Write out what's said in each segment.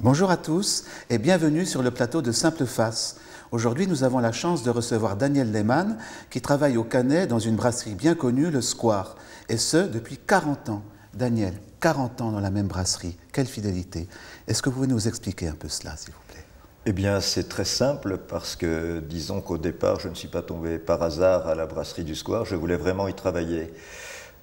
Bonjour à tous et bienvenue sur le plateau de Simple Face. Aujourd'hui, nous avons la chance de recevoir Daniel Lehmann qui travaille au Cannet dans une brasserie bien connue, le Square, et ce depuis 40 ans. Daniel, 40 ans dans la même brasserie, quelle fidélité. Est-ce que vous pouvez nous expliquer un peu cela, s'il vous plaît? Eh bien, c'est très simple parce que, disons qu'au départ, je ne suis pas tombé par hasard à la brasserie du Square, je voulais vraiment y travailler.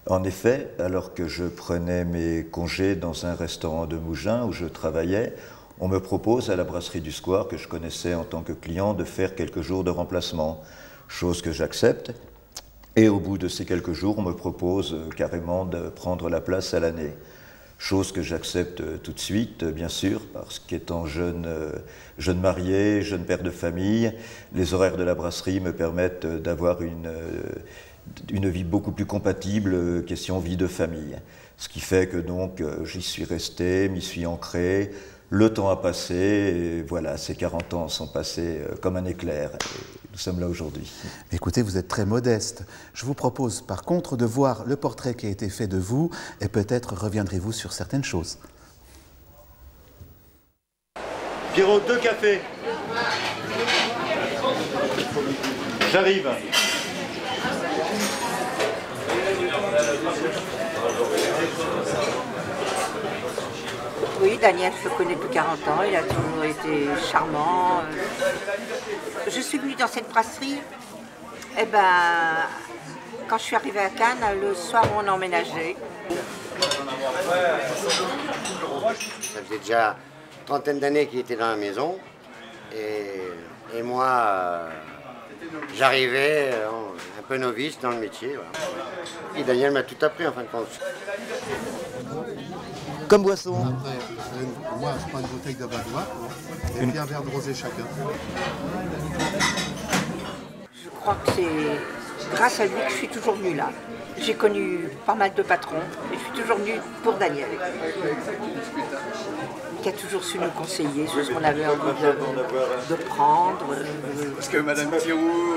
En effet, alors que je prenais mes congés dans un restaurant de Mougins où je travaillais, on me propose à la brasserie du Square, que je connaissais en tant que client, de faire quelques jours de remplacement, chose que j'accepte. Et au bout de ces quelques jours, on me propose carrément de prendre la place à l'année. Chose que j'accepte tout de suite, bien sûr, parce qu'étant jeune marié, jeune père de famille, les horaires de la brasserie me permettent d'avoir une vie beaucoup plus compatible, question vie de famille. Ce qui fait que donc j'y suis resté, m'y suis ancré, le temps a passé, et voilà, ces 40 ans sont passés comme un éclair. Nous sommes là aujourd'hui. Écoutez, vous êtes très modeste. Je vous propose par contre de voir le portrait qui a été fait de vous et peut-être reviendrez-vous sur certaines choses. Pierrot, 2 cafés. J'arrive. Oui, Daniel, je le connais depuis 40 ans, il a toujours été charmant. Je suis venue dans cette brasserie, quand je suis arrivée à Cannes, le soir où on a emménagé. Ça faisait déjà une trentaine d'années qu'il était dans la maison. Et moi, j'arrivais un peu novice dans le métier. Voilà. Et Daniel m'a tout appris en fin de compte. Comme boisson. Après, moi, je prends une bouteille de Badois et puis un verre de rosé chacun. Je crois que c'est grâce à lui que je suis toujours venue là. J'ai connu pas mal de patrons et je suis toujours venue pour Daniel. Qui a toujours su nous conseiller sur ce qu'on avait envie de prendre. Parce que Madame Thirou...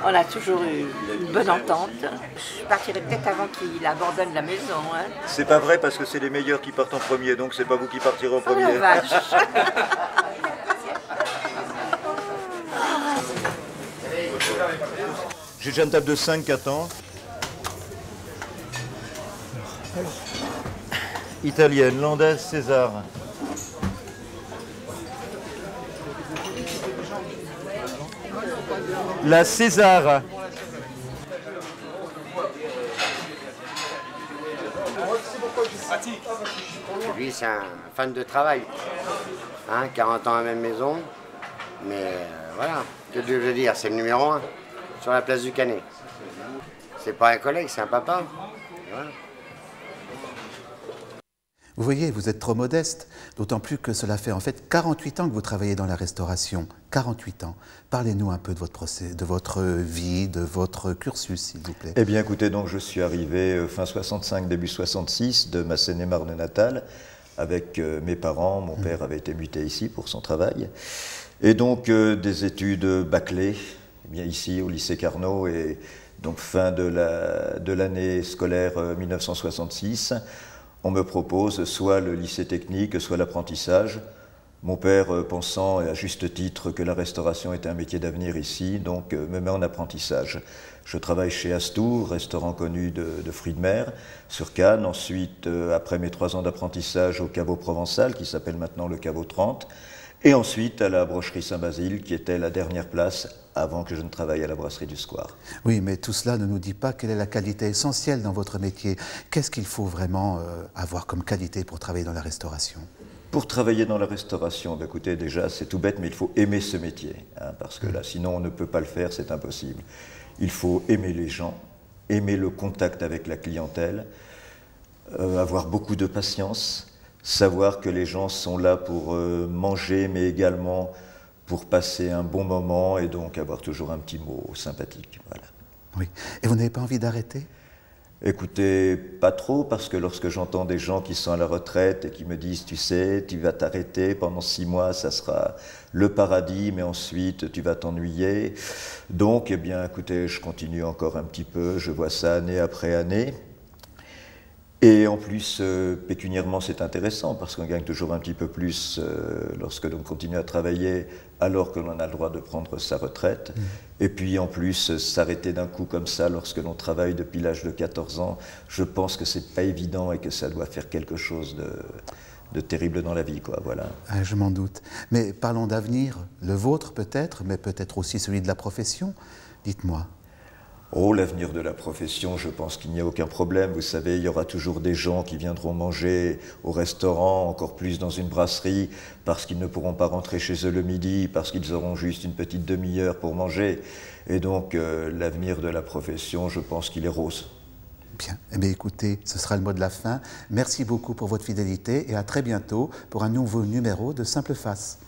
On a toujours eu une bonne entente. Je partirai peut-être avant qu'il abandonne la maison. Hein. C'est pas vrai parce que c'est les meilleurs qui partent en premier, donc c'est pas vous qui partirez en Oh premier. la vache. J'ai déjà une table de 5 qui attend. Italienne, landaise, César. La César. Lui, c'est un fan de travail. 40 ans à la même maison. Mais voilà, que Dieu veut dire, c'est le numéro 1 sur la place du Cannet. C'est pas un collègue, c'est un papa. Et voilà. Vous voyez, vous êtes trop modeste, d'autant plus que cela fait en fait 48 ans que vous travaillez dans la restauration. 48 ans. Parlez-nous un peu de votre vie, de votre cursus, s'il vous plaît. Eh bien, écoutez, donc je suis arrivé fin 65, début 66 de ma Seine-et-Marne natale avec mes parents. Mon père avait été muté ici pour son travail. Et donc, des études bâclées, eh bien, ici au lycée Carnot, et donc fin de l'année scolaire 1966. On me propose soit le lycée technique, soit l'apprentissage. Mon père, pensant, et à juste titre, que la restauration était un métier d'avenir ici, donc me met en apprentissage. Je travaille chez Astou, restaurant connu de fruits de mer, sur Cannes. Ensuite, après mes 3 ans d'apprentissage au caveau provençal, qui s'appelle maintenant le caveau 30. Et ensuite à la brocherie Saint-Basile, qui était la dernière place avant que je ne travaille à la brasserie du Square. Oui, mais tout cela ne nous dit pas quelle est la qualité essentielle dans votre métier. Qu'est-ce qu'il faut vraiment avoir comme qualité pour travailler dans la restauration? Pour travailler dans la restauration, ben écoutez, déjà c'est tout bête, mais il faut aimer ce métier, parce que là, sinon on ne peut pas le faire, c'est impossible. Il faut aimer les gens, aimer le contact avec la clientèle, avoir beaucoup de patience, savoir que les gens sont là pour manger, mais également pour passer un bon moment, et donc avoir toujours un petit mot sympathique. Voilà. Oui. Et vous n'avez pas envie d'arrêter? Écoutez, pas trop, parce que lorsque j'entends des gens qui sont à la retraite et qui me disent, tu sais, tu vas t'arrêter pendant 6 mois, ça sera le paradis, mais ensuite tu vas t'ennuyer. Donc, eh bien, écoutez, je continue encore un petit peu, je vois ça année après année. Et en plus, pécuniairement, c'est intéressant parce qu'on gagne toujours un petit peu plus lorsque l'on continue à travailler alors que l'on a le droit de prendre sa retraite. Et puis en plus, s'arrêter d'un coup comme ça lorsque l'on travaille depuis l'âge de 14 ans, je pense que c'est pas évident et que ça doit faire quelque chose de terrible dans la vie, quoi, voilà. Ah, je m'en doute. Mais parlons d'avenir, le vôtre peut-être, mais peut-être aussi celui de la profession. Dites-moi. Oh, l'avenir de la profession, je pense qu'il n'y a aucun problème. Vous savez, il y aura toujours des gens qui viendront manger au restaurant, encore plus dans une brasserie, parce qu'ils ne pourront pas rentrer chez eux le midi, parce qu'ils auront juste une petite demi-heure pour manger. Et donc, l'avenir de la profession, je pense qu'il est rose. Bien. Eh bien, écoutez, ce sera le mot de la fin. Merci beaucoup pour votre fidélité et à très bientôt pour un nouveau numéro de Simple Face.